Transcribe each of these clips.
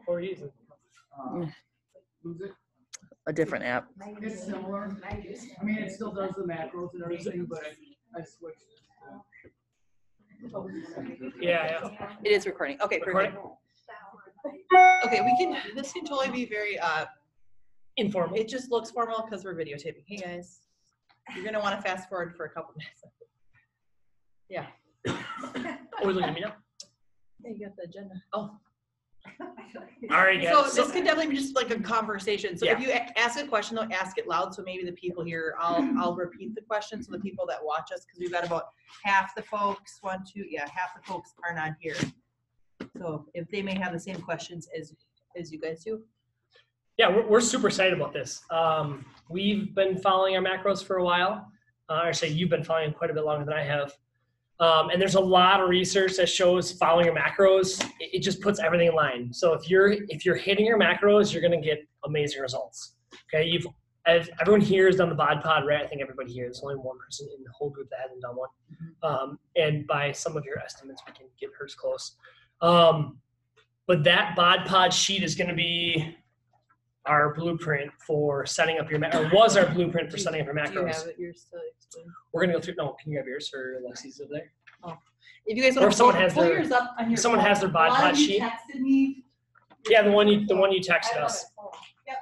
Or use it. A different app. It's similar. I mean, it still does the macros and everything, but I switched. Yeah. It is recording. Okay, Recording? perfect. Okay, this can totally be very, Informal. it just looks formal because we're videotaping. Hey guys, you're going to want to fast forward for a couple minutes. Yeah. Are we looking at me now? Yeah, you got the agenda. Oh. All right, guys. So this could definitely be just like a conversation. So Yeah. if you ask a question, though, ask it loud. So maybe the people here, I'll repeat the question. So the people that watch us, because we've got about half the folks, half the folks are not here. So if they may have the same questions as you guys do. Yeah, we're super excited about this. We've been following our macros for a while. I say you've been following quite a bit longer than I have. And there's a lot of research that shows following your macros, it just puts everything in line. So if you're hitting your macros, you're going to get amazing results. Okay, everyone here has done the bod pod, right? I think everybody here. There's only one person in the whole group that hasn't done one. And by some of your estimates, we can get hers close. But that bod pod sheet is going to be our blueprint for setting up your or was our blueprint for setting up your macros. Do you have it? You're still explaining. We're gonna go through. No, can you have yours or Lexi's over there? Oh, if you guys Or want if someone to has pull their- yours up on your if someone phone. has their bod A lot pod of you sheet. texted me. Yeah, the one you texted us.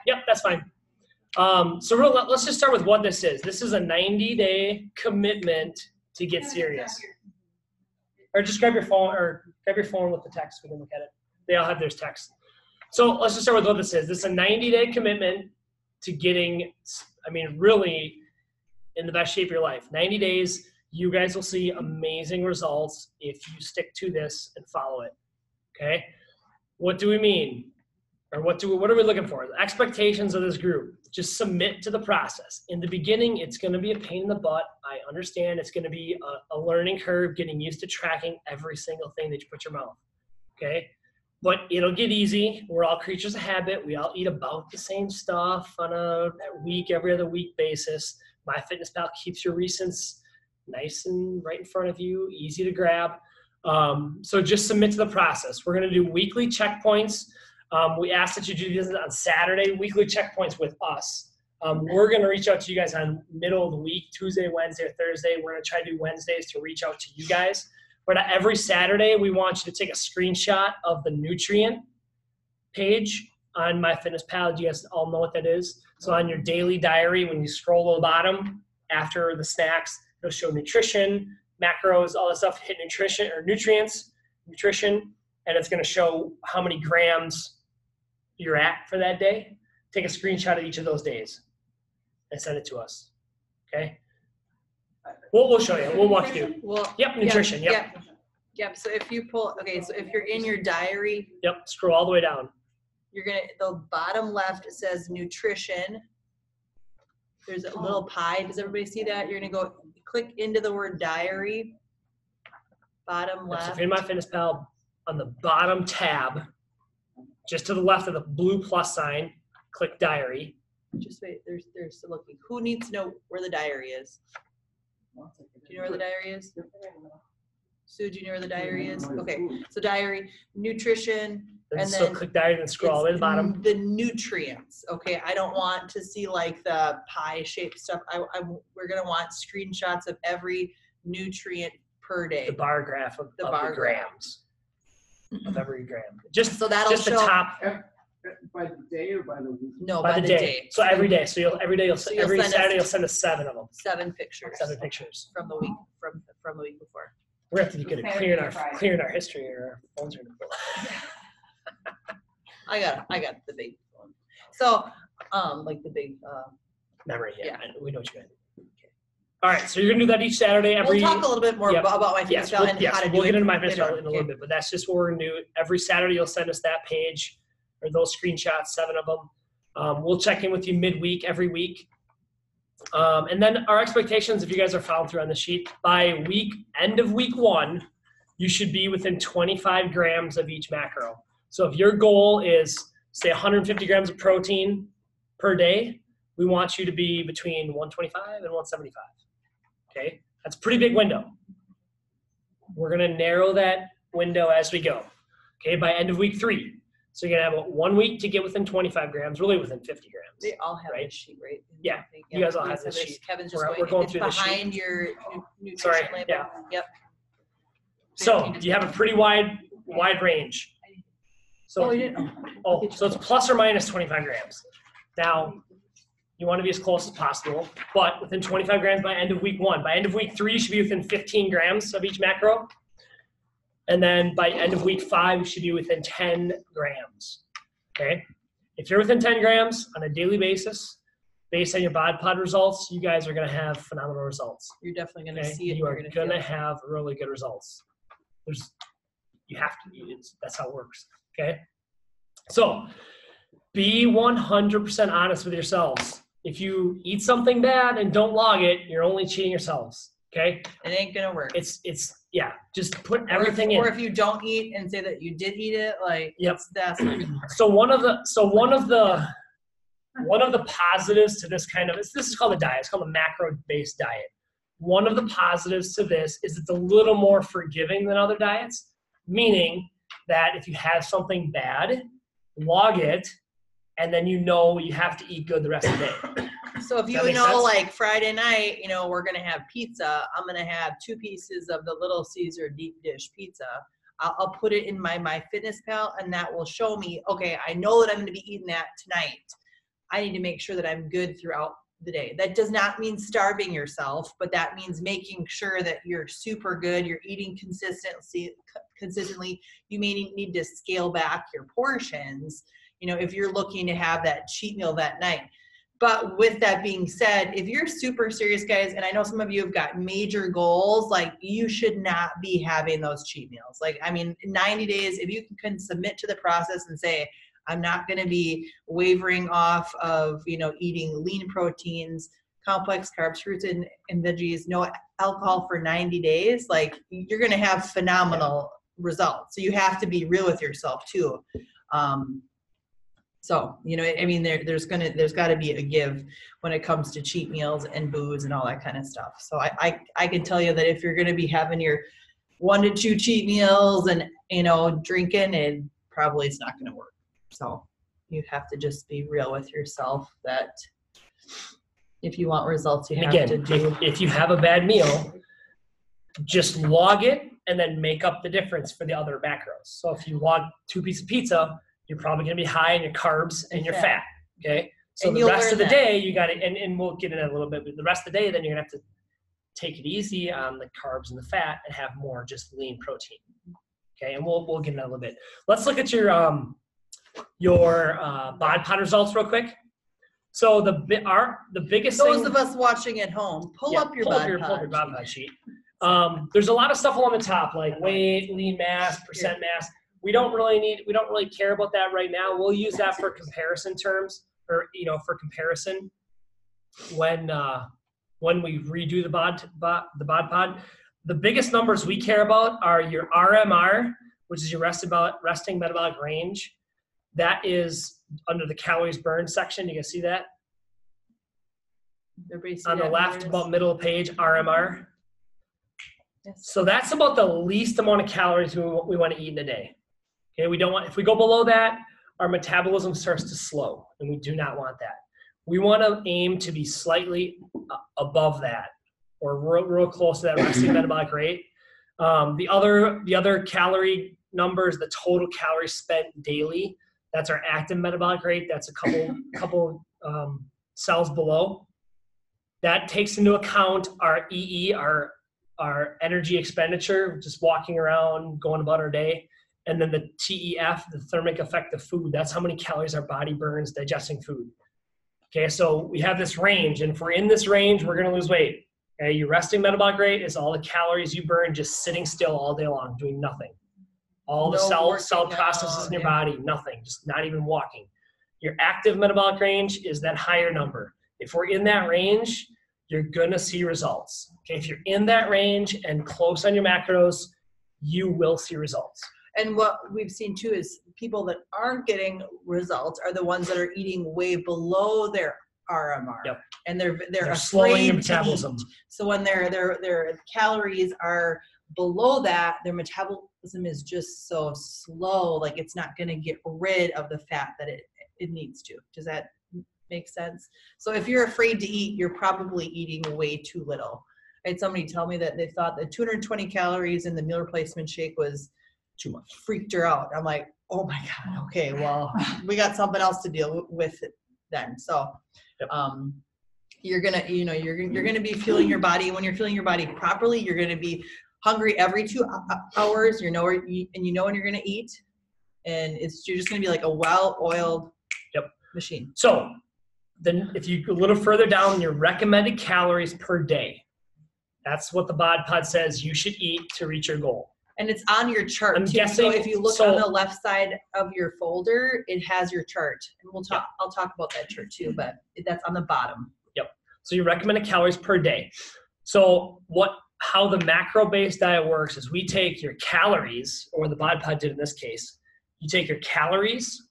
Yep, that's fine. So let's just start with what this is. This is a 90-day commitment to get serious. Or just grab your phone with the text. We can look at it. They all have their text. So let's just start with what this is. This is a 90-day commitment to getting, really in the best shape of your life. 90 days, you guys will see amazing results if you stick to this and follow it. Okay? What do we mean? Or what are we looking for? The expectations of this group. Just submit to the process. In the beginning, it's going to be a pain in the butt. I understand it's going to be a learning curve, getting used to tracking every single thing that you put in your mouth. Okay? But it'll get easy. We're all creatures of habit. We all eat about the same stuff on a every other week basis. MyFitnessPal keeps your recents nice and right in front of you, easy to grab. So just submit to the process. We're going to do weekly checkpoints. We ask that you do this on Saturday, weekly checkpoints with us. We're going to reach out to you guys on middle of the week, Tuesday, Wednesday, or Thursday. We're going to try to do Wednesdays to reach out to you guys. But every Saturday, we want you to take a screenshot of the nutrient page on MyFitnessPal. You guys all know what that is. So on your daily diary, when you scroll to the bottom after the snacks, it'll show nutrition, macros, all that stuff, hit nutrition or nutrients, nutrition, and it's going to show how many grams you're at for that day. Take a screenshot of each of those days and send it to us. Okay? We'll show you. We'll walk through. Yep, nutrition. Yep. So if you so if you're in your diary. Yep. Scroll all the way down. The bottom left, it says nutrition. There's a little pie. Does everybody see that? You're gonna go click into the word diary. Bottom left. So if you're in MyFitnessPal, on the bottom tab, just to the left of the blue plus sign, click diary. Just wait. They're still looking. Who needs to know where the diary is? Do you know where the diary is? Sue, do you know where the diary is? Okay, so diary, nutrition, and then click diary and scroll all the way to the bottom. The nutrients. Okay, I don't want to see like the pie-shaped stuff. We're gonna want screenshots of every nutrient per day. The bar graph of the grams of every gram. Just so that'll just show the top. By the day or by the week? No, by the day. So every day. So every Saturday you'll send us 7 of them. 7 pictures. 7 pictures from the week from the week before. We're gonna have to get it clearing our history, or our phones are gonna go. I got the big one. So like the big memory. Yeah. We know what you got. Okay. All right. So you're gonna do that each Saturday. We'll talk a little bit more about MyFitnessPal and how to do it. We'll get into MyFitnessPal in a little bit, but that's just what we're gonna do. Every Saturday you'll send us that page or those screenshots, 7 of them. We'll check in with you midweek every week. And then our expectations, if you guys are following through on the sheet, by end of week 1, you should be within 25 grams of each macro. So if your goal is, say, 150 grams of protein per day, we want you to be between 125 and 175. Okay? That's a pretty big window. We're going to narrow that window as we go. Okay? By end of week 3. So you're gonna have 1 week to get within 25 grams, really within 50 grams. They all have right? this sheet, right? Yeah, you guys all have this sheet. Kevin's just We're going it's through the sheet. behind your nutrition Sorry, label. yeah. Yep. So you have a pretty wide range. So, so it's plus or minus 25 grams. Now, you want to be as close as possible, but within 25 grams by end of week 1. By end of week 3, you should be within 15 grams of each macro. And then by end of week 5, you should be within 10 grams, okay? If you're within 10 grams on a daily basis, based on your bod pod results, you guys are going to have phenomenal results. You're definitely going to Okay? see it. You are going to have really good results. You have to, that's how it works, okay? So be 100% honest with yourselves. If you eat something bad and don't log it, you're only cheating yourselves, okay? It ain't going to work. Yeah, just put everything in. Or if you don't eat and say that you did eat it, like, yep. that's So one of the positives to this kind of, this is called a diet. It's called a macro-based diet. One of the positives to this is it's a little more forgiving than other diets, meaning that if you have something bad, log it, and then you know you have to eat good the rest of the day. So if you know, like Friday night, you know, we're going to have pizza. I'm going to have 2 pieces of the Little Caesar deep dish pizza. I'll put it in my MyFitnessPal, and that will show me, okay, I know that I'm going to be eating that tonight. I need to make sure that I'm good throughout the day. That does not mean starving yourself, but that means making sure that you're super good. You're eating consistently. You may need to scale back your portions, you know, if you're looking to have that cheat meal that night. But with that being said, if you're super serious, guys, and I know some of you have got major goals, like you should not be having those cheat meals. Like, I mean, in 90 days, if you can submit to the process and say, I'm not going to be wavering off of, you know, eating lean proteins, complex carbs, fruits and veggies, no alcohol for 90 days, like you're going to have phenomenal results. So you have to be real with yourself too. So, you know, I mean, there's got to be a give when it comes to cheat meals and booze and all that kind of stuff. So I can tell you that if you're going to be having your 1 to 2 cheat meals and, you know, drinking, it probably is not going to work. So you have to just be real with yourself that if you want results, you have to do. If you have a bad meal, just log it and then make up the difference for the other macros. So if you log 2 pieces of pizza, you're probably going to be high in your carbs and your fat. Okay. So the rest of the day, you got to, and we'll get in a little bit, but the rest of the day, then you're going to have to take it easy on the carbs and the fat and have more just lean protein. Okay. And we'll get in a little bit. Let's look at your bod pod results real quick. So the biggest those thing, of us watching at home, pull up your bod pod sheet. There's a lot of stuff along the top, like weight, lean mass, percent mass. We don't really care about that right now. We'll use that for comparison terms, or, you know, for comparison when we redo the bod pod. The biggest numbers we care about are your RMR, which is your resting metabolic range. That is under the calories burned section. You can see that on the left, about middle of the page, RMR. Yes. So that's about the least amount of calories we want to eat in a day. Okay, if we go below that, our metabolism starts to slow, and we do not want that. We want to aim to be slightly above that, or real close to that resting metabolic rate. The other calorie numbers, the total calories spent daily, that's our active metabolic rate. That's a couple cells below. That takes into account our EE, our energy expenditure, just walking around, going about our day. And then the TEF, the thermic effect of food. That's how many calories our body burns digesting food. Okay, so we have this range, and if we're in this range, we're going to lose weight. Okay, your resting metabolic rate is all the calories you burn just sitting still all day long, doing nothing. All the cell processes in your body, nothing, just not even walking. Your active metabolic range is that higher number. If we're in that range, you're going to see results. Okay, if you're in that range and close on your macros, you will see results. And what we've seen too is people that aren't getting results are the ones that are eating way below their RMR. Yep. And they're slowing your metabolism. So when their calories are below that, their metabolism is just so slow, like it's not going to get rid of the fat that it needs to. Does that make sense? So if you're afraid to eat, you're probably eating way too little. I had somebody tell me that they thought that 220 calories in the meal replacement shake was Too much. Freaked her out. I'm like, oh my God, okay, well, we got something else to deal with then. So, Yep. You're gonna, you're gonna be fueling your body. When you're fueling your body properly, you're gonna be hungry every 2 hours. You know when you're gonna eat, and you're just gonna be like a well-oiled machine. So then, if you go a little further down, your recommended calories per day. That's what the bod pod says you should eat to reach your goal. And it's on your chart. I'm too. guessing. So if you look on the left side of your folder, it has your chart. And I'll talk about that chart too, but that's on the bottom. Yep. So your recommended calories per day. So how the macro-based diet works is we take your calories, or the bod pod did in this case. You take your calories,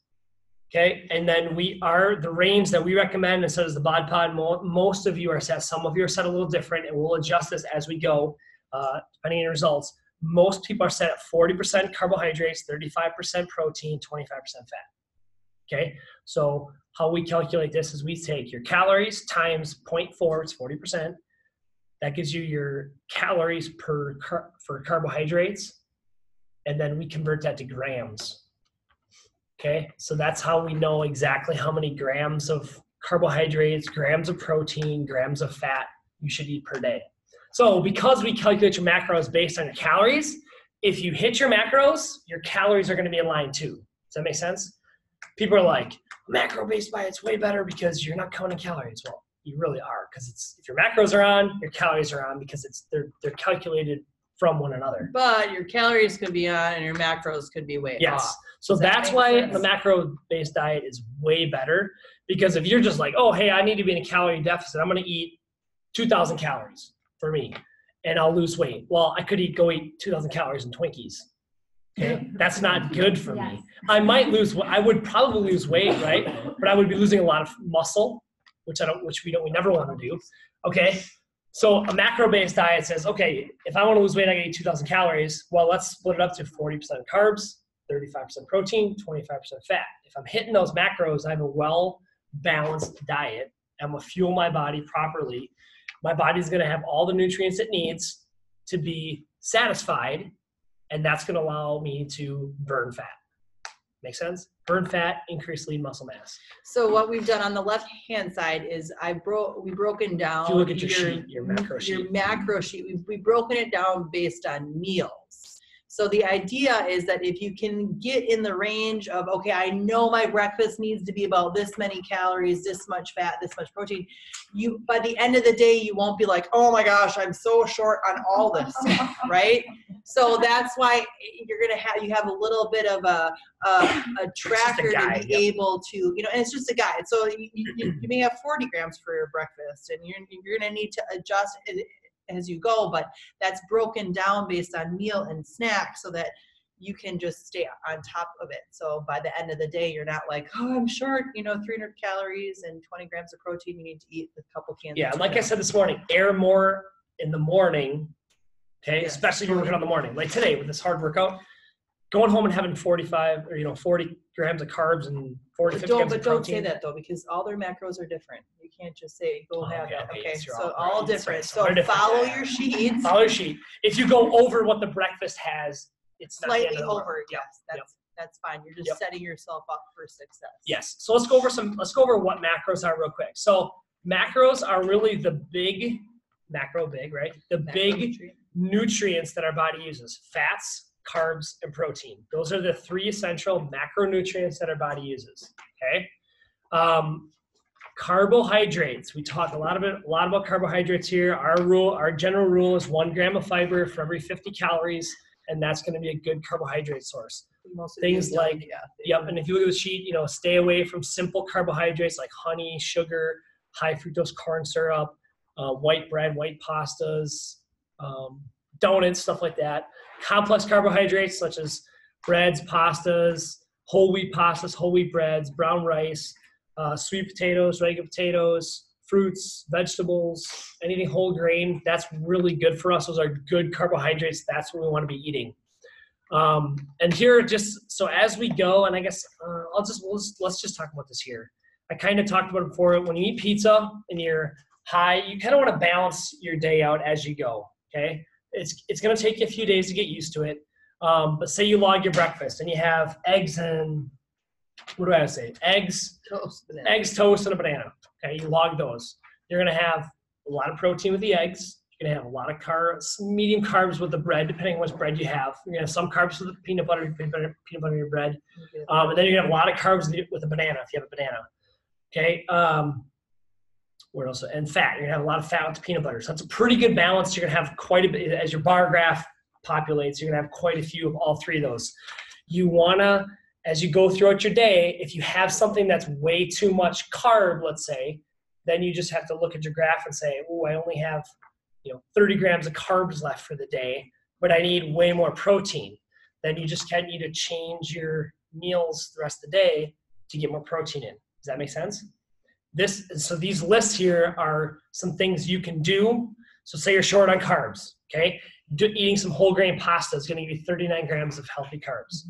okay, and then the range that we recommend, and so does the bod pod. Most of you are set. Some of you are set a little different, and we'll adjust this as we go, depending on your results. Most people are set at 40% carbohydrates, 35% protein, 25% fat. Okay, so how we calculate this is we take your calories times 0.4, it's 40%. That gives you your calories for carbohydrates, and then we convert that to grams. Okay, so that's how we know exactly how many grams of carbohydrates, grams of protein, grams of fat you should eat per day. So because we calculate your macros based on your calories, if you hit your macros, your calories are going to be in line too. Does that make sense? People are like, macro-based diet's way better because you're not counting calories. Well, you really are, because if your macros are on, your calories are on, because they're calculated from one another. But your calories could be on and your macros could be way off. So that's why the macro-based diet is way better, because if you're just like, oh, hey, I need to be in a calorie deficit, I'm going to eat 2,000 calories for me, and I'll lose weight. Well, I could go eat 2,000 calories in Twinkies. Okay, that's not good for me. I would probably lose weight, right? But I would be losing a lot of muscle, which we never want to do. Okay, so a macro-based diet says, okay, if I want to lose weight, I gotta eat 2,000 calories. Well, let's split it up to 40% carbs, 35% protein, 25% fat. If I'm hitting those macros, I have a well-balanced diet. I'm gonna fuel my body properly. My body's gonna have all the nutrients it needs to be satisfied, and that's gonna allow me to burn fat. Make sense? Burn fat, increase lean muscle mass. So what we've done on the left-hand side is we've broken down. If you look at your macro sheet. Your macro sheet, we've broken it down based on meals. So the idea is that if you can get in the range of, okay, I know my breakfast needs to be about this many calories, this much fat, this much protein, by the end of the day, you won't be like, oh my gosh, I'm so short on all this stuff, right? So that's why you have a little bit of a tracker to be able to, and it's just a guide. So you may have 40 grams for your breakfast, and you're going to need to adjust it as you go, but that's broken down based on meal and snack so that you can just stay on top of it. So by the end of the day, you're not like, oh, I'm short, 300 calories and 20 grams of protein. You need to eat a couple cans. Yeah, like I said this morning, air more in the morning, okay? Yes. Especially if you're working on the morning. Like today with this hard workout, going home and having 45 or 40 grams of carbs and 50 grams of protein. But don't say that though, because all their macros are different. You can't just say go have that. Okay, so all different. So follow your sheets. Follow your sheet. If you go over what the breakfast has, it's not slightly over. Yes, that's fine. You're just setting yourself up for success. Yes. So let's go over what macros are real quick. So macros are really the big right? The big nutrients that our body uses: fats, carbs, and protein. Those are the 3 essential macronutrients that our body uses. Okay. Carbohydrates. We talk a lot about carbohydrates here. Our general rule is 1 gram of fiber for every 50 calories, and that's going to be a good carbohydrate source. Things like, and if you look at the sheet, stay away from simple carbohydrates like honey, sugar, high fructose corn syrup, white bread, white pastas, donuts, stuff like that. Complex carbohydrates such as breads, pastas, whole wheat pastas, whole wheat breads, brown rice, sweet potatoes, regular potatoes, fruits, vegetables, anything whole grain. That's really good for us. Those are good carbohydrates. That's what we want to be eating. And here, just so as we go, and I guess let's just talk about this here. I kind of talked about it before. When you eat pizza and you're high, you kind of want to balance your day out as you go. Okay, it's going to take you a few days to get used to it. But say you log your breakfast and you have eggs and what do I say? Eggs, toast, and a banana. Okay, you log those. You're going to have a lot of protein with the eggs. You're going to have a lot of carbs, medium carbs with the bread, depending on what bread you have. You're going to have some carbs with the peanut butter in your bread. And then you're going to have a lot of carbs with a banana if you have a banana. Okay. What else? And fat. You're going to have a lot of fat with the peanut butter. So that's a pretty good balance. You're going to have quite a bit, as your bar graph populates, you're going to have quite a few of all three of those. You want to, as you go throughout your day, if you have something that's way too much carb, let's say, then you just have to look at your graph and say, oh, I only have 30 grams of carbs left for the day, but I need way more protein. Then you just need to change your meals the rest of the day to get more protein in. Does that make sense? So these lists here are some things you can do. So say you're short on carbs, okay? Eating some whole grain pasta is going to give you 39 grams of healthy carbs,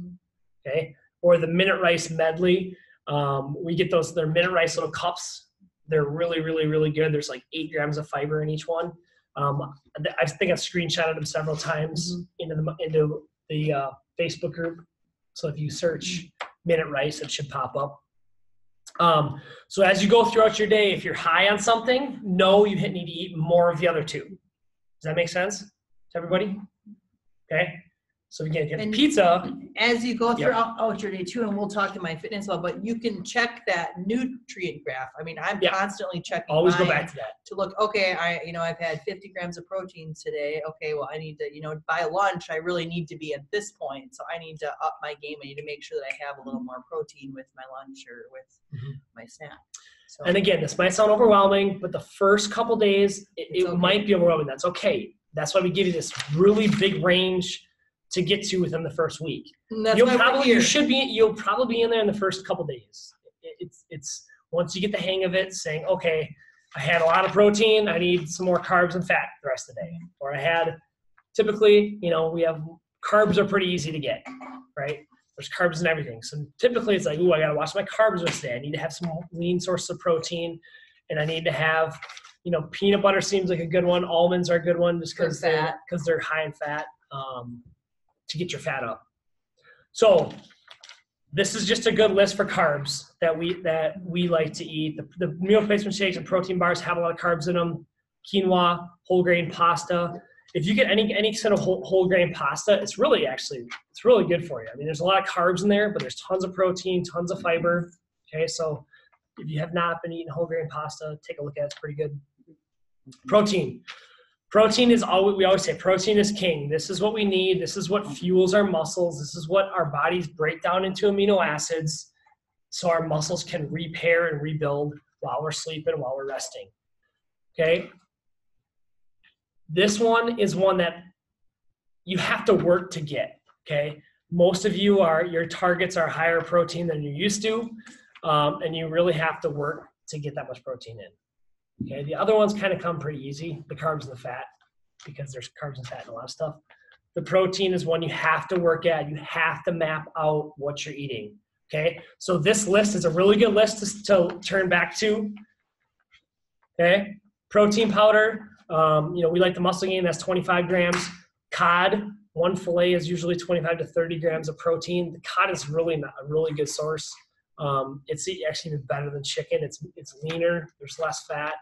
okay? Or the minute rice medley. We get those, they're minute rice little cups. They're really, really, really good. There's like 8 grams of fiber in each one. I think I've screenshotted them several times into the Facebook group. So if you search minute rice, it should pop up. So as you go throughout your day, if you're high on something, know you need to eat more of the other two. Does that make sense to everybody? Okay. So again, get pizza. As you go throughout your day too, and we'll talk to my fitness level, but you can check that nutrient graph. I mean, I'm constantly checking. Always go back to that. To look, okay, I've had 50 grams of protein today. Okay, well, I need to, by lunch, I really need to be at this point. So I need to up my game. I need to make sure that I have a little more protein with my lunch or with my snack. So, and again, this might sound overwhelming, but the first couple days, it might be overwhelming. That's okay. That's why we give you this really big range to get to within the first week. You'll probably be in there in the first couple days. It's once you get the hang of it, saying, okay, I had a lot of protein, I need some more carbs and fat the rest of the day. Or I had, typically, we have carbs are pretty easy to get, right? There's carbs in everything. So typically it's like, ooh, I got to watch my carbs this day. I need to have some lean sources of protein, and I need to have, peanut butter seems like a good one. Almonds are a good one just because they're high in fat. To get your fat up. So this is just a good list for carbs that we like to eat. The meal replacement shakes and protein bars have a lot of carbs in them. Quinoa, whole grain pasta. If you get any kind of whole grain pasta, it's really good for you. I mean, there's a lot of carbs in there, but there's tons of protein, tons of fiber. Okay, so if you have not been eating whole grain pasta, take a look at it. It's pretty good. Protein is we always say protein is king. This is what we need. This is what fuels our muscles. This is what our bodies break down into amino acids so our muscles can repair and rebuild while we're sleeping, while we're resting. Okay? This one is one that you have to work to get. Okay? Most of your targets are higher protein than you're used to, and you really have to work to get that much protein in. Okay, the other ones kind of come pretty easy, the carbs and the fat, because there's carbs and fat in a lot of stuff. The protein is one you have to work at. You have to map out what you're eating. Okay, so this list is a really good list to turn back to. Okay, protein powder. We like the Muscle Gain. That's 25 grams. Cod, one fillet is usually 25 to 30 grams of protein. The cod is really not a really good source. It's actually even better than chicken. It's leaner. There's less fat,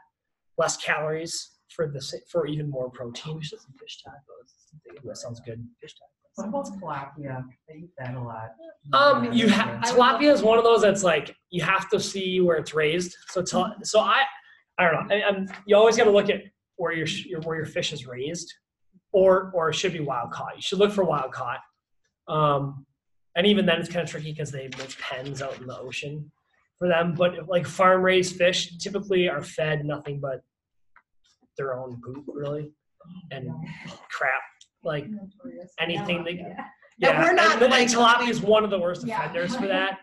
less calories for even more protein. We should have some fish tacos. That sounds good. Fish tacos. What about tilapia? I eat that a lot. Tilapia is one of those that's like you have to see where it's raised. So I don't know. You always got to look at where your fish is raised, or it should be wild caught. You should look for wild caught. And even then it's kind of tricky because they make pens out in the ocean for them. But like farm raised fish typically are fed nothing but their own poop, really, and crap, like anything we're not tilapia is one of the worst offenders for that.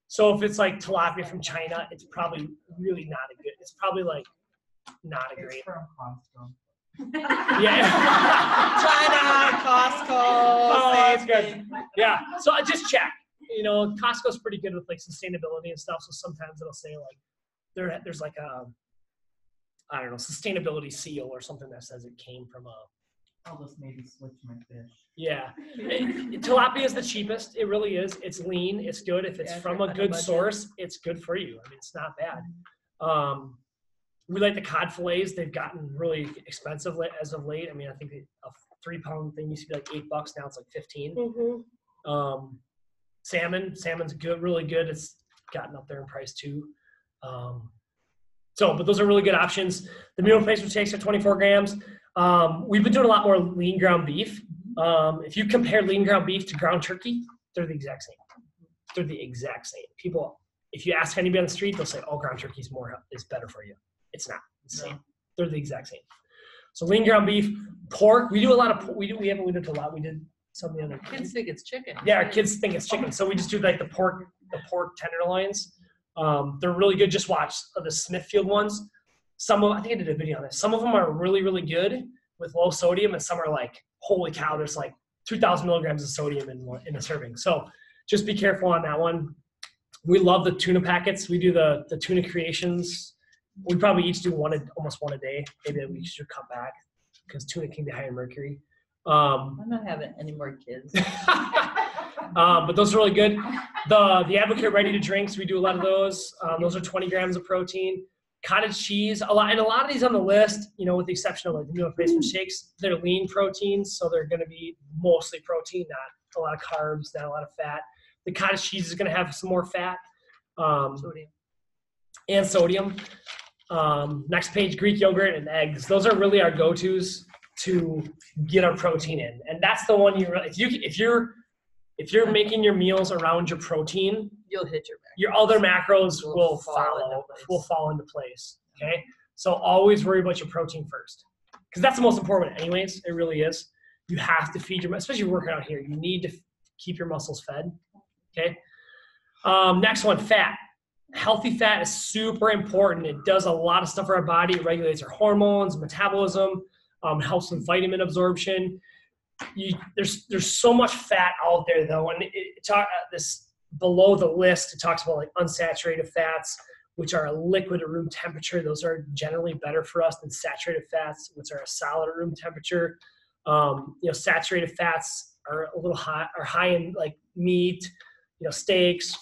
So if it's like tilapia from China, it's probably really not a good. It's probably like not a great. It's from Costco. Yeah. China, Costco. Oh, that's same good. thing. Yeah. So I just check. You know, Costco's pretty good with like sustainability and stuff. So sometimes it'll say like there's like a, I don't know, sustainability seal or something that says it came from a. I'll just maybe switch my fish. Yeah. Tilapia is the cheapest. It really is. It's lean. It's good. If it's from a good source, it's good for you. I mean, it's not bad. We like the cod fillets. They've gotten really expensive as of late. I mean, I think a 3-pound thing used to be like $8. Now it's like 15. Salmon's good, really good. It's gotten up there in price too. But those are really good options. The meal replacement shakes are 24 grams. We've been doing a lot more lean ground beef. If you compare lean ground beef to ground turkey, they're the exact same. They're the exact same. People, if you ask anybody on the street, they'll say, "Oh, ground turkey is better for you." It's not. It's the same. They're the exact same. So lean ground beef, pork. We do a lot of. We haven't done a lot. We did some the other. Kids think it's chicken. Yeah, our kids think it's chicken, so we just do like the pork tenderloins. They're really good. Just watch the Smithfield ones. I think I did a video on this. Some of them are really, really good with low sodium, and some are like, holy cow, there's like 2,000 milligrams of sodium in a serving. So just be careful on that one. We love the tuna packets. We do the tuna creations. We probably each do almost one a day. Maybe we should cut back because tuna can be high in mercury. I'm not having any more kids. But those are really good. The AdvoCare ready to drinks, we do a lot of those. Those are 20 grams of protein. Cottage cheese, a lot of these on the list, you know, with the exception of like the meal replacement shakes, they're lean proteins, so they're going to be mostly protein, not a lot of carbs, not a lot of fat. The cottage cheese is going to have some more fat and sodium. Next page, Greek yogurt and eggs. Those are really our go-tos to get our protein in, and that's the one if you're making your meals around your protein, You'll hit your other macros will fall into place. Okay, so always worry about your protein first, because that's the most important. Anyways, it really is. You have to feed especially working out here. You need to keep your muscles fed. Okay. Next one, fat. Healthy fat is super important. It does a lot of stuff for our body. It regulates our hormones, metabolism, helps with vitamin absorption. There's so much fat out there though, and this below the list it talks about like unsaturated fats, which are a liquid at room temperature. Those are generally better for us than saturated fats, which are a solid at room temperature. Saturated fats are a little high in like meat, steaks,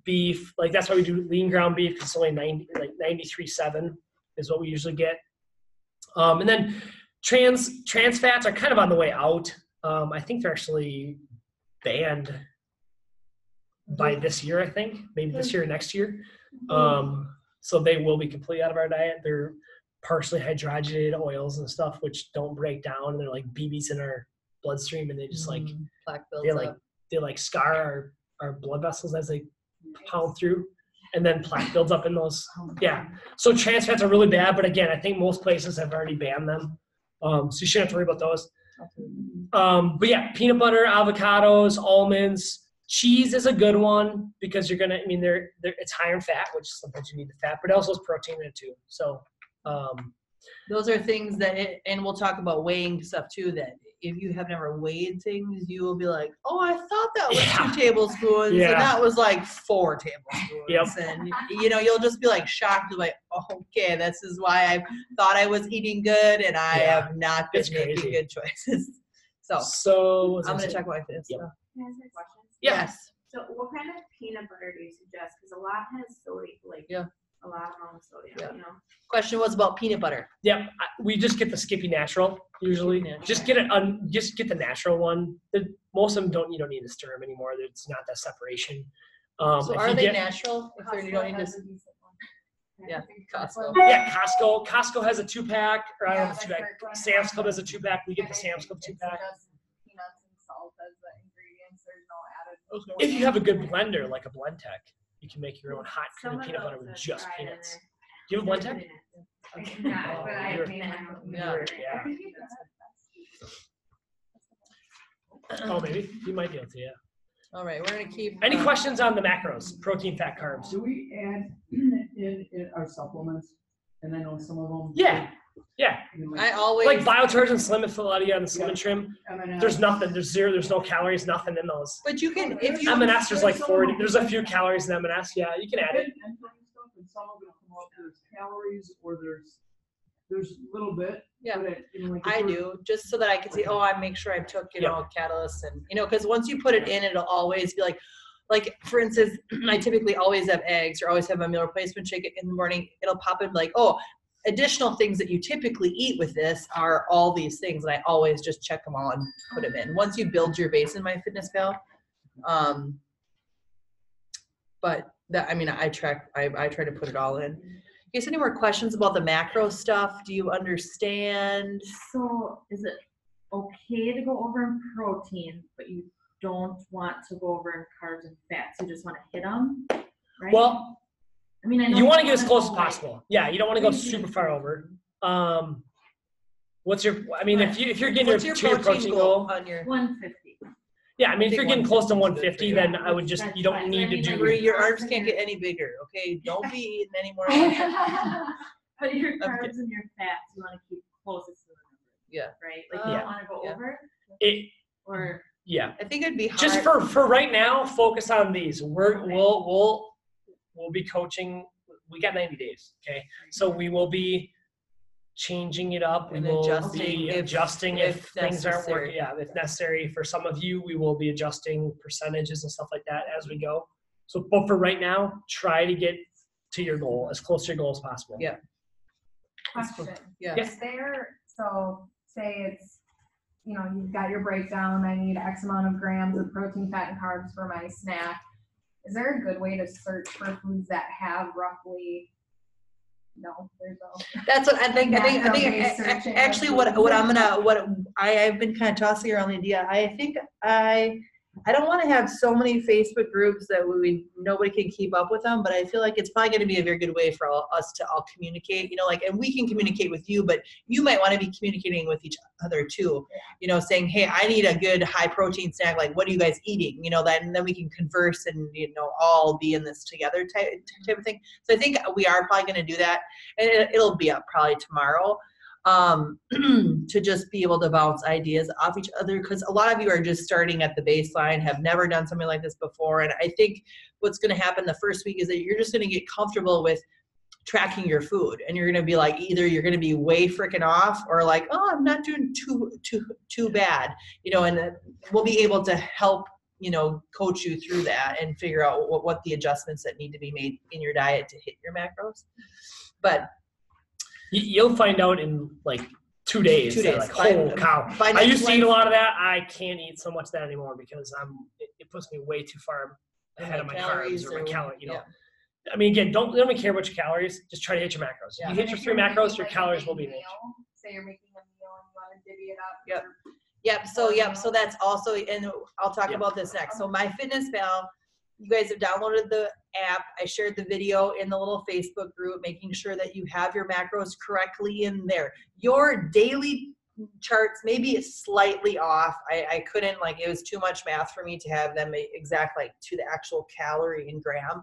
beef. Like that's why we do lean ground beef, because it's only 93.7 is what we usually get. And then trans fats are kind of on the way out. I think they're actually banned by this year, I think. Maybe this year or next year. So they will be completely out of our diet. They're partially hydrogenated oils and stuff, which don't break down. And they're like BBs in our bloodstream, and they just they scar our blood vessels as they pound through, and then plaque builds up in those. Yeah. So trans fats are really bad, but again, I think most places have already banned them. So you shouldn't have to worry about those. But yeah, peanut butter, avocados, almonds, cheese is a good one, because it's higher in fat, which sometimes you need the fat, but it also has protein in it too. So those are things and we'll talk about weighing stuff too, that if you have never weighed things, you will be like, oh, I thought that was 2 tablespoons, and that was like 4 tablespoons. Yep. And you'll just be like shocked, like, okay, this is why I thought I was eating good, and I have not been making good choices. So I'm going to talk about this. Can I ask a question? Yes. So what kind of peanut butter do you suggest? Because a lot has sodium, a lot of sodium, Question was about peanut butter. Yep. We just get the Skippy Natural usually. Just get the natural one. Most of them you don't need to stir them anymore. It's not that separation. So are they natural? You don't need to. Yeah, Costco. Yeah, Costco has a 2-pack, or I don't know if it's 2-pack. Sam's Club has a 2-pack. We get the Sam's Club 2-pack. Peanuts and salt as the ingredients. There's no added. If you have a good blender, like a Blendtec, you can make your own hot cream peanut butter with just peanuts. Do you have a Blendtec? Oh, maybe you might be able to. Yeah. All right, we're gonna keep. Any questions on the macros? Protein, fat, carbs. Do we add in our supplements? And I know some of them. Yeah. Yeah. I always Like Bioturge and Slim and Philadelphia and the Slim and Trim. M&Ms. There's nothing. There's zero. There's no calories. Nothing in those. But you can if you M&S, there's like 40. There's a few calories in M&S. Yeah, you can add it. And some of it come up, there's calories or there's a little bit. Yeah. But like I do, just so that I can see, oh, I make sure I took, catalyst and, because once you put it in, it'll always be like, for instance, I typically always have eggs or always have a meal replacement shake in the morning. It'll pop in like, oh, additional things that you typically eat with this are all these things. And I always just check them all and put them in. Once you build your base in MyFitnessPal. But that, I try to put it all in. You guys, any more questions about the macro stuff? Do you understand? So is it okay to go over in protein, but you don't want to go over in carbs and fats? You just want to hit them, right? Well, I know you want to get as close as like possible. Yeah, you don't want to go super far over. What's your? If you're getting What's your protein goal on your 150. Yeah, if you're getting close to 150, 150, then I would just, you don't need to do. your arms can't get any bigger, okay? Don't be eating any more. But your carbs and your fats, you want to keep closest to the number. Yeah. Right? Like you don't want to go over or Yeah. I think it'd be hard. Just for right now, focus on these. We'll be coaching. We got 90 days. Okay. So we will be changing it up. We And will adjusting be if adjusting if things aren't necessary. working. Yeah, if necessary. For some of you, we will be adjusting percentages and stuff like that as we go. So, but for right now, try to get to your goal, as close to your goal as possible. Yeah. Question. Yeah. Yes. Is there, so say it's, you've got your breakdown, I need X amount of grams of protein, fat, and carbs for my snack. Is there a good way to search for foods that have roughly, no, there's no. That's what I think. Macro-based searching Actually, of what I've been kind of tossing around the idea. I think I don't want to have so many Facebook groups that nobody can keep up with them, but I feel like it's probably going to be a very good way for us to all communicate, and we can communicate with you, but you might want to be communicating with each other too, saying, hey, I need a good high protein snack. Like, what are you guys eating? And then we can converse and, all be in this together type of thing. So I think we are probably going to do that, and it'll be up probably tomorrow. To just be able to bounce ideas off each other, because a lot of you are just starting at the baseline, have never done something like this before, and I think what's going to happen the first week is that you're just going to get comfortable with tracking your food, and you're going to be like, either you're going to be way freaking off, or like, oh, I'm not doing too bad, and we'll be able to help coach you through that and figure out what the adjustments that need to be made in your diet to hit your macros. But you'll find out in like 2 days. 2 days. Like, holy cow. I used to eat a lot of that. I can't eat so much of that anymore because it puts me way too far ahead of my carbs or my calories. Again, don't even care about your calories. Just try to hit your macros. Yeah. You hit your 3 macros, your calories will be there. Say you're making a meal and you want to divvy it up. Yep. So that's also, and I'll talk about this next. So MyFitnessPal, you guys have downloaded the app. I shared the video in the little Facebook group, making sure that you have your macros correctly in there. Your daily charts maybe it's slightly off. I couldn't, it was too much math for me to have them exact to the actual calorie in gram.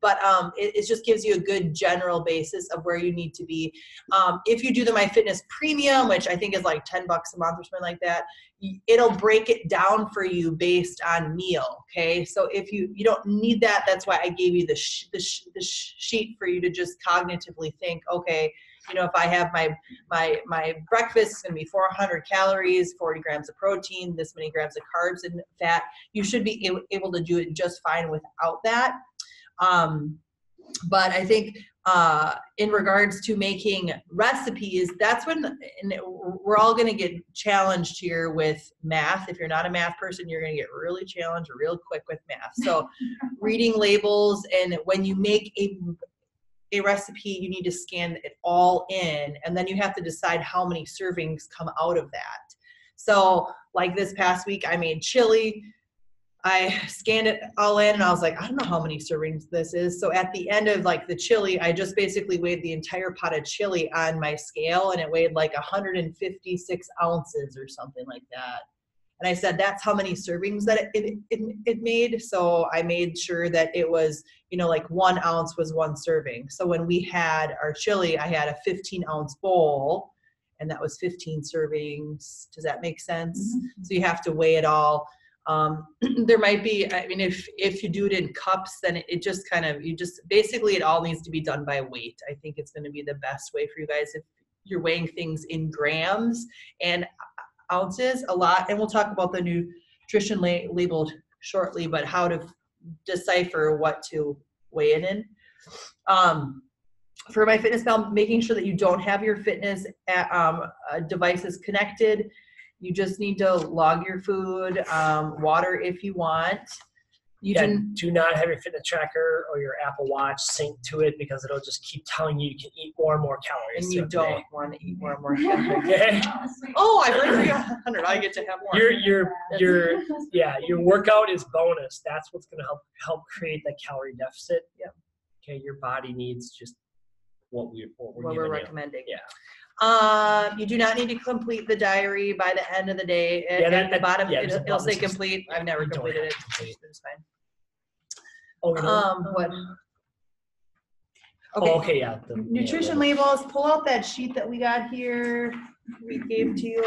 But it just gives you a good general basis of where you need to be. If you do the MyFitness Premium, which I think is like $10 a month or something like that, it'll break it down for you based on meal. Okay, so if you don't need that, that's why I gave you the sheet for you to just cognitively think. Okay, if I have my breakfast, it's going to be 400 calories, 40 grams of protein, this many grams of carbs and fat. You should be able to do it just fine without that. But I think in regards to making recipes, that's when we're all going to get challenged here with math. If you're not a math person, you're going to get really challenged real quick with math. So reading labels, and when you make a recipe, you need to scan it all in, and then you have to decide how many servings come out of that. So like this past week, I made chili. I scanned it all in and I was like, I don't know how many servings this is. So at the end of the chili, I just basically weighed the entire pot of chili on my scale, and it weighed 156 ounces or something like that. And I said, that's how many servings that it made. So I made sure that it was, 1 ounce was 1 serving. So when we had our chili, I had a 15-ounce bowl. and that was 15 servings. Does that make sense? So you have to weigh it all. There might be, I mean, if you do it in cups, then it just kind of, basically it all needs to be done by weight. I think it's going to be the best way for you guys if you're weighing things in grams and ounces a lot. And we'll talk about the nutrition labeled shortly, but how to decipher what to weigh it in. For MyFitnessPal, making sure that you don't have your fitness devices connected. You just need to log your food, water if you want. Do not have your fitness tracker or your Apple Watch synced to it, because it'll just keep telling you can eat more and more calories. And you don't want to eat more and more calories. Okay. Oh, I burned 300. I get to have more. Your workout is bonus. That's what's going to help create that calorie deficit. Yeah. Okay. Your body needs just what we're recommending. Yeah. You do not need to complete the diary by the end of the day. At the bottom, it'll say complete. I've never completed it. It's fine. Oh, what? Okay. Oh, okay, yeah. Nutrition labels. Pull out that sheet that we got here. We gave to you.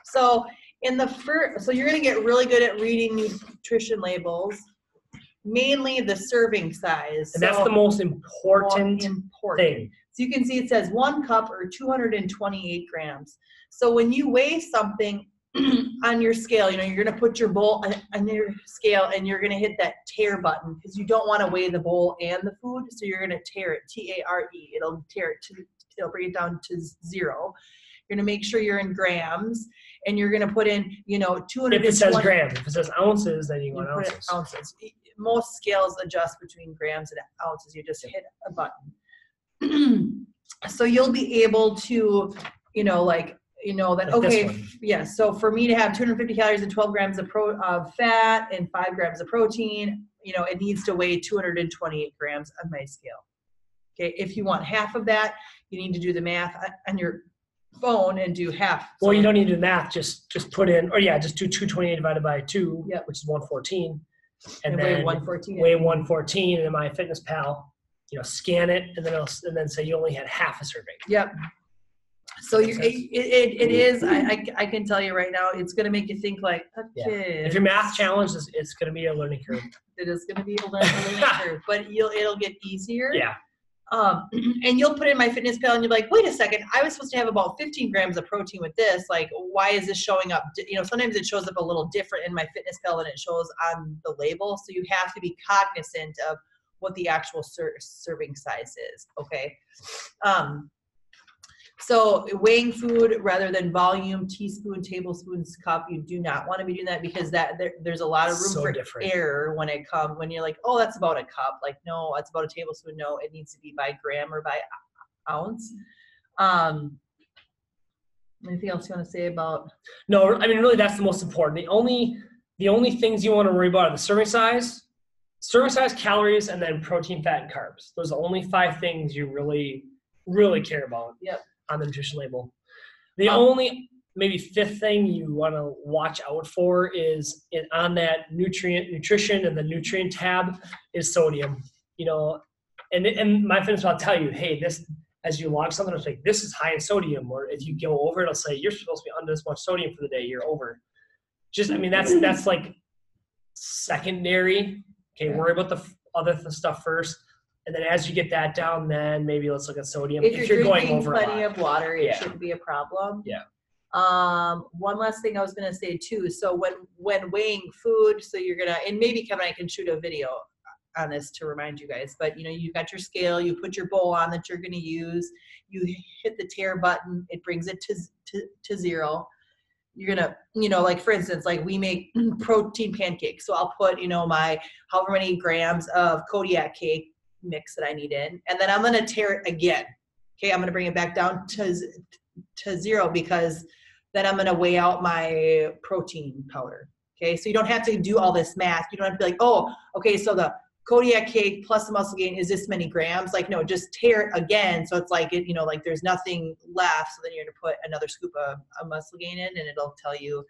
So in the first, so you're gonna get really good at reading nutrition labels. Mainly the serving size. And that's the most important thing. So you can see it says 1 cup or 228 grams. So when you weigh something on your scale, you're going to put your bowl on your scale and you're going to hit that tare button, because you don't want to weigh the bowl and the food. So you're going to tare it, T-A-R-E. It'll tare it it'll bring it down to 0. You're going to make sure you're in grams, and you're going to put in, 220. If it says grams, if it says ounces, then you want ounces. Most scales adjust between grams and ounces. You just hit a button. So you'll be able to, that, okay, yeah. So for me to have 250 calories and 12 grams of fat and 5 grams of protein, it needs to weigh 228 grams on my scale. Okay. If you want half of that, you need to do the math on your phone and do half. Well, you don't need to do math. Just put in, just do 228 divided by 2, which is 114. And then weigh 114. Weigh 114 in MyFitnessPal. Scan it and then say you only had half a serving. Yep. So it is. I can tell you right now, it's going to make you think like a kid. If your math challenge it's going to be a learning curve. It is going to be a learning curve, but it'll get easier. Yeah. And you'll put in MyFitnessPal and you're like, wait a second, I was supposed to have about 15 grams of protein with this. Like, why is this showing up? Sometimes it shows up a little different in MyFitnessPal than it shows on the label. So you have to be cognizant of what the actual serving size is. Okay. So weighing food rather than volume, teaspoon, tablespoons, cup, you do not want to be doing that, because there's a lot of room for error when you're like, oh, that's about a cup. Like, no, that's about a tablespoon. No, it needs to be by gram or by ounce. Anything else you want to say about? No, I mean, really, that's the most important. The only things you want to worry about are the serving size, calories, and then protein, fat, and carbs. Those are the only 5 things you really, really care about. Yep. On the nutrition label. The only maybe 5th thing you want to watch out for is on that nutrition and the nutrient tab is sodium. And MyFitnessPal will tell you, hey, this, as you log something, it's like, this is high in sodium. Or if you go over, it'll say you're supposed to be under this much sodium for the day. You're over. That's like secondary. Okay, worry about the other stuff first. And then as you get that down, then maybe let's look at sodium. If you're going over plenty of water, it shouldn't be a problem. Yeah. One last thing I was going to say too. So when weighing food, so you're going to, and maybe Kevin and I can shoot a video on this to remind you guys, but you got your scale, you put your bowl on that you're going to use, you hit the tare button, it brings it to 0. You're going to, like for instance, like we make protein pancakes. So I'll put, my however many grams of Kodiak cake mix that I need in, and then I'm going to tare it again. Okay. I'm going to bring it back down to 0, because then I'm going to weigh out my protein powder. Okay. So you don't have to do all this math. You don't have to be like, oh, okay, so the Kodiak cake plus the muscle gain is this many grams. Like, no, just tare it again. So it's like, like there's nothing left. So then you're going to put another scoop of muscle gain in, and it'll tell you,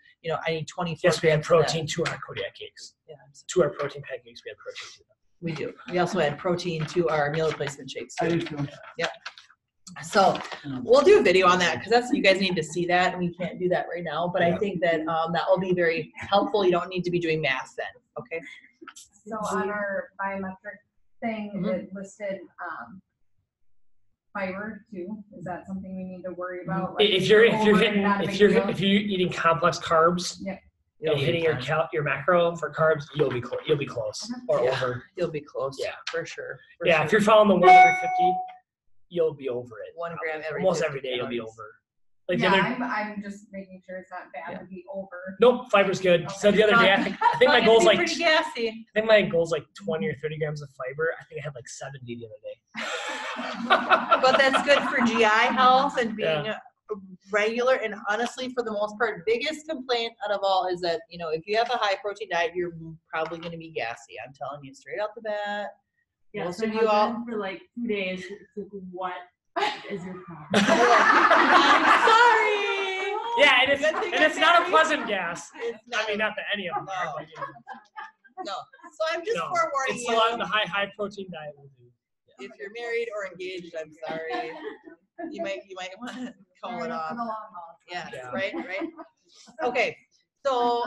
I need 24 Yes, we had protein to our Kodiak cakes. Yeah. To our protein pancakes, we had protein to them. We do. We also add protein to our meal replacement shakes. I do too. Yep. So we'll do a video on that because you guys need to see that, and we can't do that right now. But I think that that will be very helpful. You don't need to be doing math then. Okay. So on our biometric thing, it listed fiber too. Is that something we need to worry about? Like, If you're over, not a big deal? if you're eating complex carbs You'll and be hitting fine. your macro for carbs, you'll be close or Yeah. over. You'll be close. Yeah. For sure. For Yeah, sure. if you're following the 1 every 50, you'll be over it. 1 gram every almost 50 every day you'll be calories. over. Like Yeah, the other, I'm just making sure it's not bad to be over. nope, fiber's good. So the other day, I think my It's goal's like pretty gassy. I think my goal's like 20 or 30 grams of fiber. I think I had like 70 the other day. But that's good for GI health and being regular. And honestly, for the most part, biggest complaint out of all is that, if you have a high protein diet, you're probably going to be gassy. I'm telling you straight out the bat. Yeah, Most so of you all. for like 2 days, it's like, what is your problem? I'm sorry. Yeah, and Good thing it's I'm not a married. pleasant gas. It's I mean, not that any of them are. No. But, No. So I'm just forewarning it's you. the high protein diet will do. If you're married or engaged, I'm sorry. You might want to call it off. Yeah, Yeah. right. Okay. So,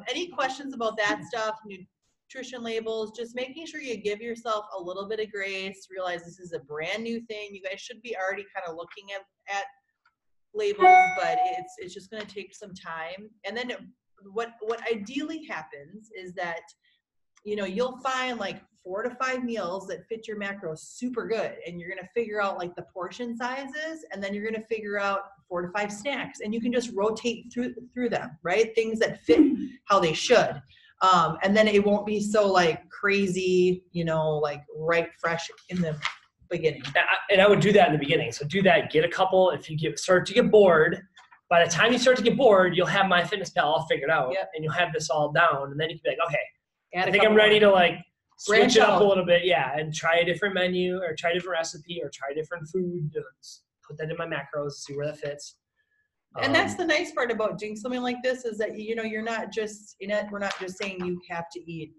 any questions about that stuff? Nutrition labels, just making sure you give yourself a little bit of grace. Realize this is a brand new thing. You guys should be already kind of looking at labels, but it's just going to take some time. And then what ideally happens is that you'll find like 4 to 5 meals that fit your macros super good, and you're going to figure out like the portion sizes, and then you're going to figure out 4 to 5 snacks, and you can just rotate through them, right? Things that fit how they should. And then it won't be so like crazy, like right fresh in the beginning. And I would do that in the beginning. So do that, get a couple. If you start to get bored, by the time you start to get bored, you'll have MyFitnessPal all figured out, and you'll have this all down. And then you can be like, okay, I think I'm ready to like switch it up a little bit, and try a different menu or try a different recipe or try different food. Put that in my macros, see where that fits. And that's the nice part about doing something like this is that you're not just we're not just saying you have to eat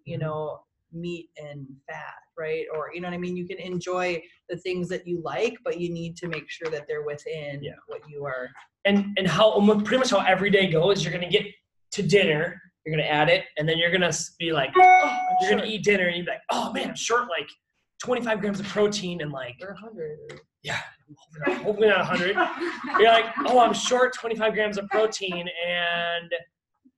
meat and fat, right? Or what I mean, you can enjoy the things that you like, but you need to make sure that they're within what you are. And how pretty much how every day goes, you're gonna get to dinner, you're gonna add it, and then you're gonna be like, you're gonna eat dinner, and you're like, oh man, I'm short like 25 grams of protein and like Or 100. Yeah, hopefully not 100. You're like, oh, I'm short 25 grams of protein, and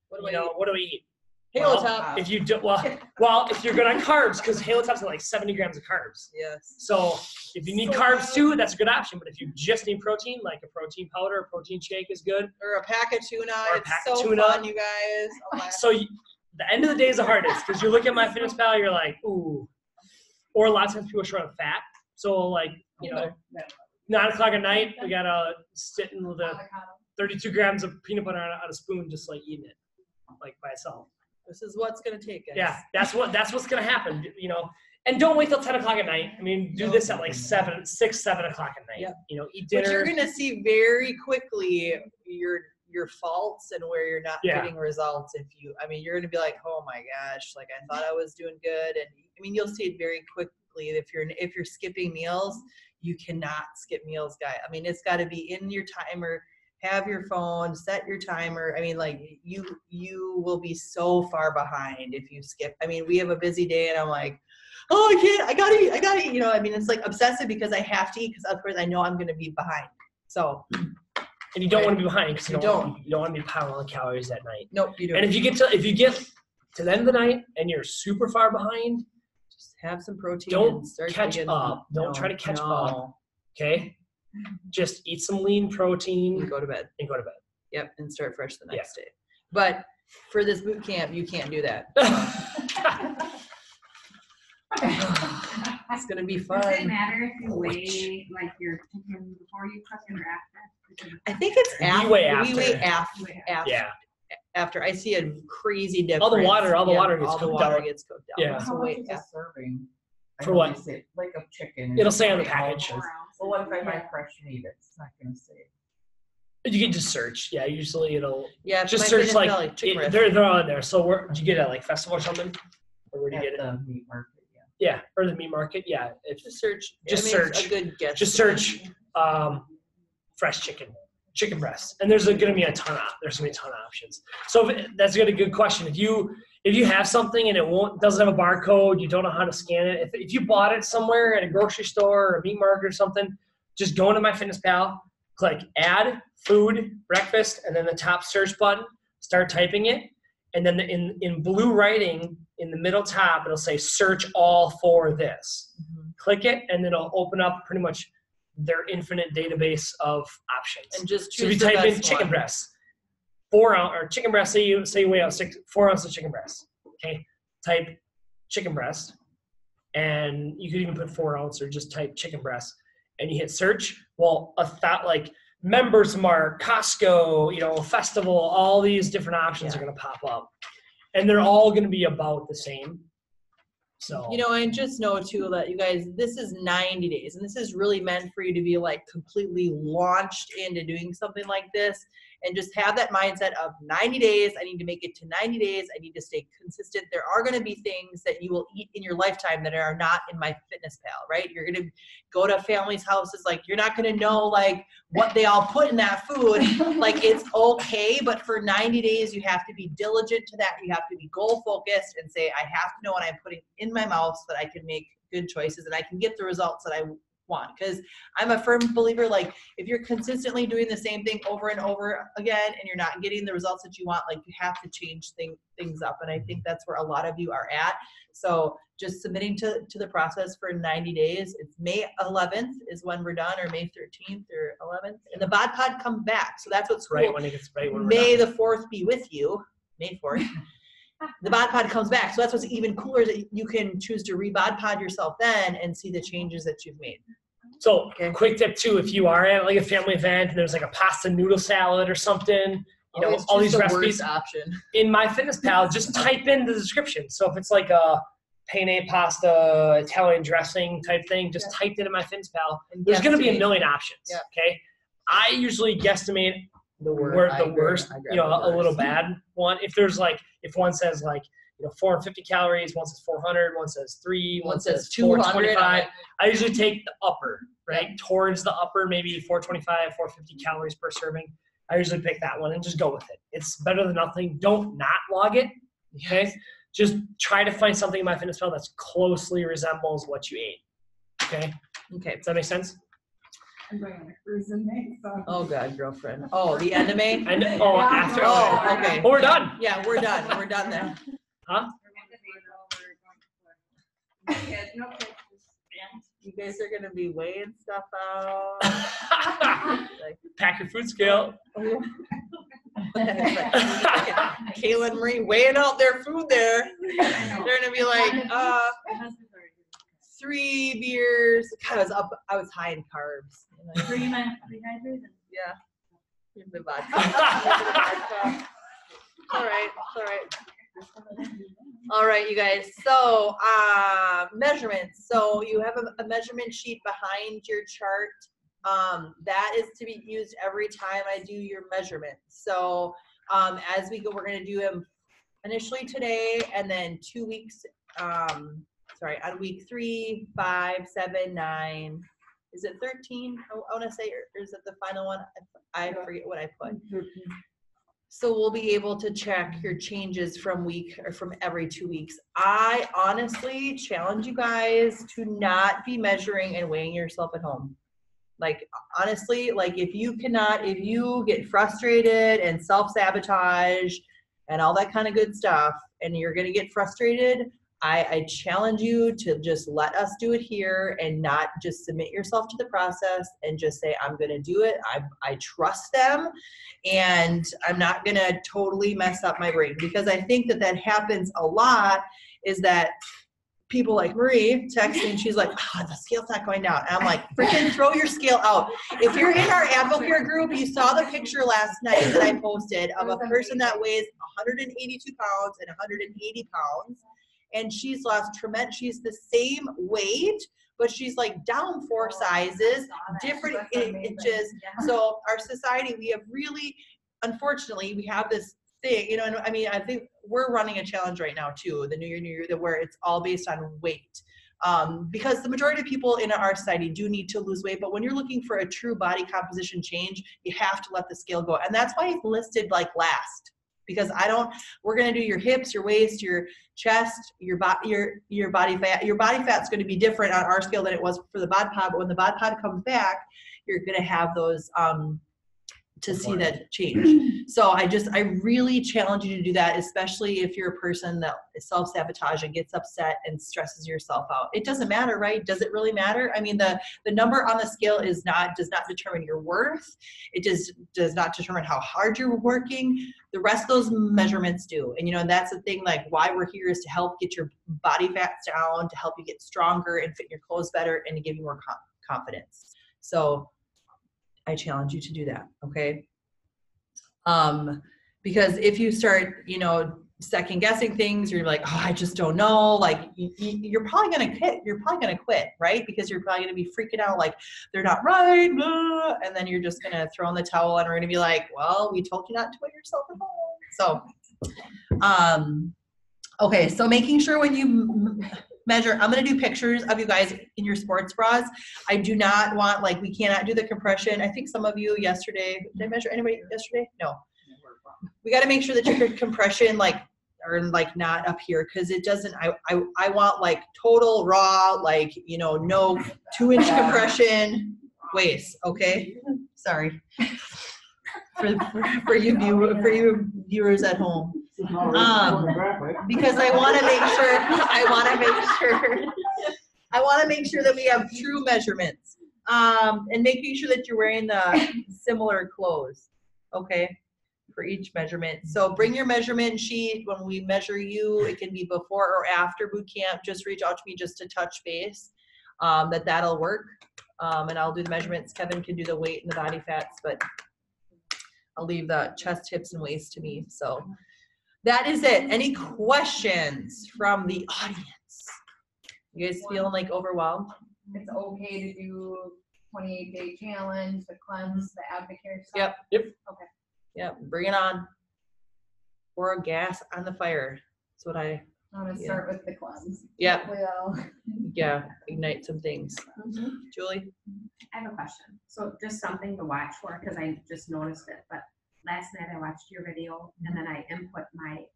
what do we eat? Halo Well, Top. if you do if you're good on carbs, because Halo Top's like 70 grams of carbs. Yes. So if you need carbs too, that's a good option. But if you just need protein, like a protein powder, a protein shake is good. Or a pack of tuna. Or a It's pack so of tuna. fun, you guys. So the end of the day is the hardest because you look at MyFitnessPal, you're like, ooh. Or a lot of times people are short on fat. So like 9 o'clock at night, we gotta sit in the 32 grams of peanut butter on a spoon, just like eating it, like by itself. This is what's gonna take, guys. Yeah, that's what's gonna happen, And don't wait till 10 o'clock at night. I mean, do this at like 7 o'clock at night. Yep. Eat dinner. But you're gonna see very quickly your faults and where you're not getting results. You're gonna be like, oh my gosh, like I thought I was doing good, and you'll see it very quickly if you're skipping meals. You cannot skip meals, guy. It's got to be in your timer. Have your phone, set your timer. You will be so far behind if you skip. We have a busy day, and I'm like, oh, I can't. I gotta eat. It's like obsessive because I have to eat because otherwise I know I'm gonna be behind. So. And you don't want to be behind because you don't don't. want to be piling on calories at night. Nope, you don't. And if you get to the end of the night and you're super far behind, just have some protein. don't and start catch digging. up. Don't try to catch up. Okay? Just eat some lean protein And go to bed. and go to bed. Yep, and start fresh the next day. But for this boot camp, you can't do that. It's gonna be fun. Does it matter if you weigh like your chicken before you cook it or after? I think it's after. We weigh after. We weigh after. Yeah. After I see a crazy difference. All the water gets all the cooked water out. gets cooked out. Yeah. So How much wait, is a serving? I For know what? they say, like of chicken. It'll say on the package. Well, what if I buy fresh meat? It's not gonna say. You can just search. Yeah, usually it'll yeah, just my search Fitness like Belly, chicken breast. they're on there. So did you get it at like festival or something? Or where do you get it? At the meat market, yeah. Yeah, or the meat market. Yeah, it's Just search. Just It's search. a good guess. just search fresh chicken breasts, and there's going to be a ton of options. So that's a good question. If you have something and doesn't have a barcode, you don't know how to scan it. If you bought it somewhere at a grocery store or a meat market or something, just go into MyFitnessPal, click add food breakfast, and then the top search button, start typing it, and then in blue writing in the middle top, it'll say search all for this. Click it, and then it'll open up pretty much their infinite database of options. And just So if choose you the type in best chicken one. breasts, 4 ounce or chicken breast, say you weigh out 4 ounces of chicken breast. Okay, type chicken breast, and you could even put 4 ounce or just type chicken breast, and you hit search. Well, like Members Mark, Costco, Festival, all these different options are going to pop up, and they're all going to be about the same. So And just know too that you guys, this is 90 days, and this is really meant for you to be like completely launched into doing something like this, and just have that mindset of 90 days. I need to make it to 90 days. I need to stay consistent. There are going to be things that you will eat in your lifetime that are not in MyFitnessPal, right? You're going to go to families' houses, like you're not going to know like what they all put in that food. Like it's okay, but for 90 days, you have to be diligent to that. You have to be goal focused and say, I have to know what I'm putting in my mouth so that I can make good choices and I can get the results that I want. Because I'm a firm believer, like if you're consistently doing the same thing over and over again and you're not getting the results that you want, like you have to change things up. And I think that's where a lot of you are at. So just submitting to the process for 90 days. It's May 11th is when we're done, or May 13th or 11th. And the bod pod comes back. So that's what's cool. right when it gets right when we're May done. the 4th be with you. May 4th. The bod pod comes back. So that's what's even cooler, is that you can choose to re-bod pod yourself then and see the changes that you've made. So Okay. quick tip too, if you are at like a family event and there's like a pasta noodle salad or something, Always all choose these the recipes worst option. in MyFitnessPal, just type in the description. So if it's like a penne pasta, Italian dressing type thing, just type it in MyFitnessPal. And There's going to be a guesstimate. million options. Yeah. Okay. I usually guesstimate The where I the agree. worst, I grab the a little worst. bad one. If one says like, 450 calories, one says 400, one says 3, one says 200. 425. I usually take the upper, right? Towards the upper, maybe 425, 450 calories per serving. I usually pick that one and just go with it. It's better than nothing. Don't not log it, okay? Just try to find something in MyFitnessPal that closely resembles what you ate, okay? Okay. Does that make sense? I'm going on a cruise in May, so. Oh God, girlfriend. Oh, the end of May? After. Oh, okay. Well, we're done. Yeah, we're done. We're done then. Huh? No kids, just You guys are gonna be weighing stuff out. Like, Pack your food scale. Kayla and Marie weighing out their food there. They're gonna be like, My husband's already 3 beers. God, I was high in carbs. doing it. 3 months dehydrated. Yeah. Give me vodka. All right. All right, you guys. So measurements. So you have a measurement sheet behind your chart. That is to be used every time I do your measurements. So as we go, we're going to do them initially today, and then 2 weeks. On week 3, 5, 7, 9. Is it 13? I want to say, or is it the final one? I forget what I put. So we'll be able to check your changes from every 2 weeks. I honestly challenge you guys to not be measuring and weighing yourself at home. Like, honestly, like if you get frustrated and self-sabotage and all that kind of good stuff, and you're going to get frustrated, I challenge you to just let us do it here and not just submit yourself to the process and just say, I'm going to do it. I trust them, and I'm not going to totally mess up my brain, because I think that happens a lot, is that people like Marie texting, she's like, the scale's not going down. And I'm like, freaking throw your scale out. If you're in our AdvoCare group, you saw the picture last night that I posted of a person that weighs 182 pounds and 180 pounds. And she's lost tremendous, she's the same weight, but she's like down 4 sizes, different inches. So our society, we have really, unfortunately, we have this thing, and I mean, I think we're running a challenge right now too, the New Year, where it's all based on weight. Because the majority of people in our society do need to lose weight, but when you're looking for a true body composition change, you have to let the scale go. And that's why it's listed like last, because we're going to do your hips, your waist, your chest, your body fat. Your body fat's going to be different on our scale than it was for the bod pod, but when the bod pod comes back, you're going to have those, to see that change. So I really challenge you to do that, especially if you're a person that is self-sabotage and gets upset and stresses yourself out. It doesn't matter, right? Does it really matter? I mean, the number on the scale does not determine your worth. It does not determine how hard you're working. The rest of those measurements do. And, and that's the thing, like why we're here is to help get your body fats down, to help you get stronger and fit your clothes better and to give you more confidence. So I challenge you to do that, okay? Because if you start, second guessing things, you're like, oh, I just don't know. Like you're probably gonna quit. You're probably gonna quit, right? Because you're probably gonna be freaking out, like they're not right, blah, and then you're just gonna throw in the towel, and we're gonna be like, well, we told you not to weigh yourself at home. So, okay, so making sure when you measure, I'm going to do pictures of you guys in your sports bras. I do not want, we cannot do the compression. I think some of you yesterday, did I measure anybody yesterday? No. We got to make sure that your compression, are not up here, because it doesn't, I want total raw, no 2-inch compression waist. Okay. Sorry. For you viewers at home. Because I want to make sure that we have true measurements, and making sure that you're wearing the similar clothes, okay, for each measurement. So bring your measurement sheet when we measure you. It can be before or after boot camp. Just reach out to me just to touch base. That'll work, and I'll do the measurements. Kevin can do the weight and the body fats, but I'll leave the chest, hips, and waist to me. So that is it. Any questions from the audience? You guys feeling overwhelmed? It's okay to do 28-day challenge, the cleanse, the AdvoCare stuff? Yep. Okay. Yep. Bring it on. Pour gas on the fire. That's what I want to start with the cleanse. Yep. Well. Yeah. Ignite some things. Julie? I have a question. So just something to watch for, because I just noticed it, but last night I watched your video and then I input my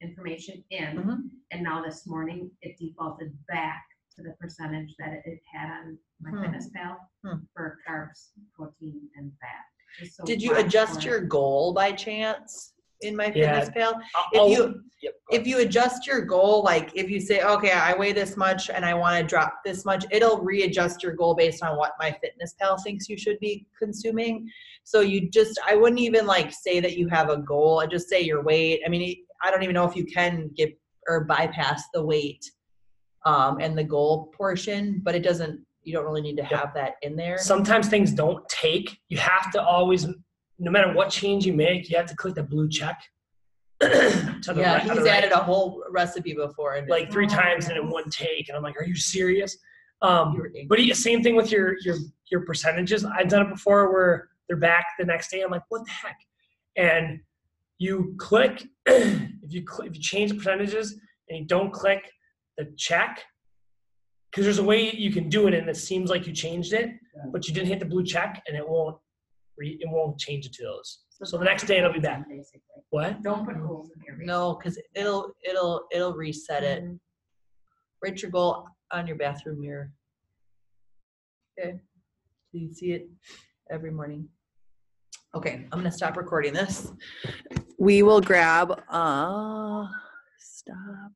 information in, and now this morning it defaulted back to the percentage that it had on my Fitness Pal for carbs, protein, and fat. So did you adjust your goal by chance in my Fitness Pal? If you adjust your goal, if you say, okay, I weigh this much and I want to drop this much, it'll readjust your goal based on what my Fitness Pal thinks you should be consuming. So I wouldn't even say that you have a goal. I just say your weight. I mean, I don't even know if you can get or bypass the weight and the goal portion, but you don't really need to have that in there. Sometimes things don't take. You have to always, no matter what change you make, you have to click the blue check. He's added a whole recipe before. And 3 times and it wouldn't take. And I'm like, are you serious? But same thing with your percentages. I've done it before where they're back the next day. I'm like, what the heck? And you click, if you change the percentages and you don't click the check, because there's a way you can do it and it seems like you changed it, but you didn't hit the blue check and it won't change it to those. So the next day it'll be back. Basically. What? Don't put goals in here. No, because it'll reset it. Write your goal on your bathroom mirror. Okay. So you see it every morning. Okay, I'm gonna stop recording this. We will grab stop.